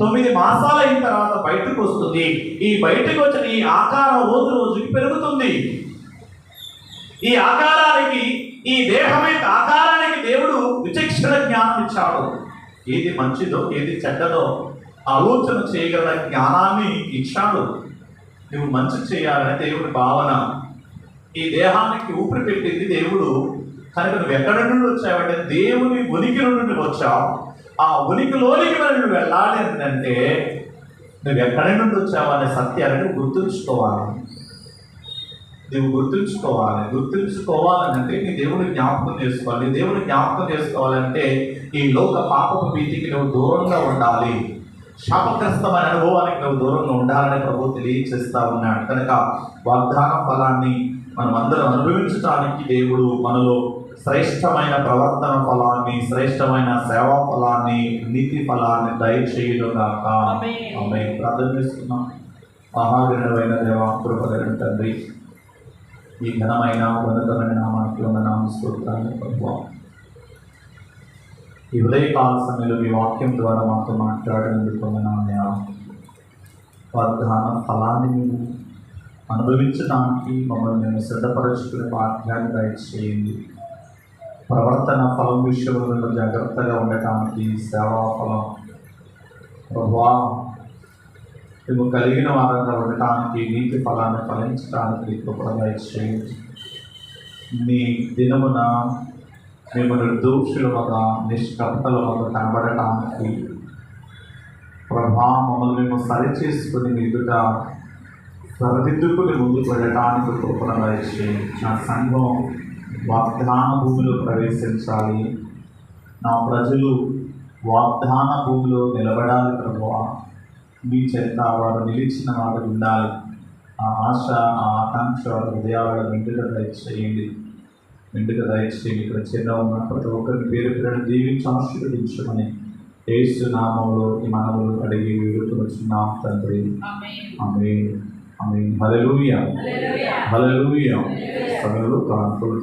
9 మాసాలు అయిన తర్వాత బయటకు వస్తుంది. ఈ బయటకు వచ్చిన ఈ ఆకారం రోజు రోజుకి పెరుగుతుంది. ఈ ఆకారానికి, ఈ దేహం యొక్క ఆకారానికి దేవుడు విచక్షణ జ్ఞానం ఇచ్చాడు. ఏది మంచిదో ఏది చెడ్డదో ఆలోచన చేయగల జ్ఞానాన్ని ఇచ్చాడు. నువ్వు మంచి చేయాలని దేవుడి భావన. ఈ దేహానికి ఊపిరి పెట్టింది దేవుడు. కనుక నువ్వు ఎక్కడి నుండి వచ్చావంటే దేవుని ఉనికి నుండి వచ్చావు. ఆ ఉనికిలోనికి నువ్వు వెళ్ళాలి అంటే నువ్వు ఎక్కడి నుండి వచ్చావు అనే సత్యాన్ని నువ్వు గుర్తుంచుకోవాలి. గుర్తుంచుకోవాలంటే నీ దేవుని జ్ఞాపకం చేసుకోవాలి. నీ దేవుని జ్ఞాపకం చేసుకోవాలంటే ఈ లోక పాపపు భీతికి నువ్వు దూరంగా ఉండాలి. శాపగ్రస్తమైన అనుభవానికి నువ్వు దూరంగా ఉండాలని ప్రభు తెలియచేస్తా ఉన్నాడు. కనుక వాగ్దాన ఫలాన్ని మనం అందరం అనుభవించడానికి దేవుడు మనలో శ్రేష్టమైన ప్రవర్తన ఫలాన్ని, శ్రేష్టమైన సేవా ఫలాన్ని, నీతి ఫలాన్ని దయచేయుగాక. ఆమేన్. ప్రార్థన చేస్తున్నాం. మహాగణమైన దేవా, కృపగలిగిన తండ్రి, ఈ ఘనమైన ఉన్నతమైన నామానికి నామ స్తోత్రాలు ప్రభువా. ఈ ఉదయకాల సమయంలో మీ వాక్యం ద్వారా మాతో మాట్లాడినందుకు వాగ్దాన ఫలాన్ని మేము అనుభవించడానికి మమ్మల్ని మేము సిద్ధపరచుకునే భాగ్యాన్ని దయచేయండి. ప్రవర్తన ఫలం విషయంలో జాగ్రత్తగా ఉండటానికి, సేవా ఫలం ప్రభువా మేము కలిగిన వారంగా ఉండటానికి, నీతి ఫలాన్ని ఫలించడానికి కృప దయచేయండి. మీ దినమున మేము నిర్దోషులముగా, నిష్కపటలముగా కనబడటానికి ప్రభా మమ్మల్ని మేము సరిచేసుకుని ఎదుట సరిదిద్దుకుని ముందుకు వెళ్ళటానికి కృపణ దయచేయండి. నా సంఘం వాగ్దాన భూమిలో ప్రవేశించాలి. నా ప్రజలు వాగ్దాన భూమిలో నిలబడాలి ప్రభువా. మీ చేత వారు నిలిచిన వారు ఉండాలి. ఆ ఆశ, ఆ ఆకాంక్ష వారి హృదయాలను మెండుగా దయచేయండి. ఇక్కడ చిన్న ఉన్న ప్రతి ఒక్కరిని పేరు పేరు దీవించి ఆశీర్వదించమని యేసు నామములో ఈ మనవులు అడిగి వేడుకొనుచున్నాం తండ్రి. ఆమేన్. ఆమేన్. హల్లెలూయా. సమయంలో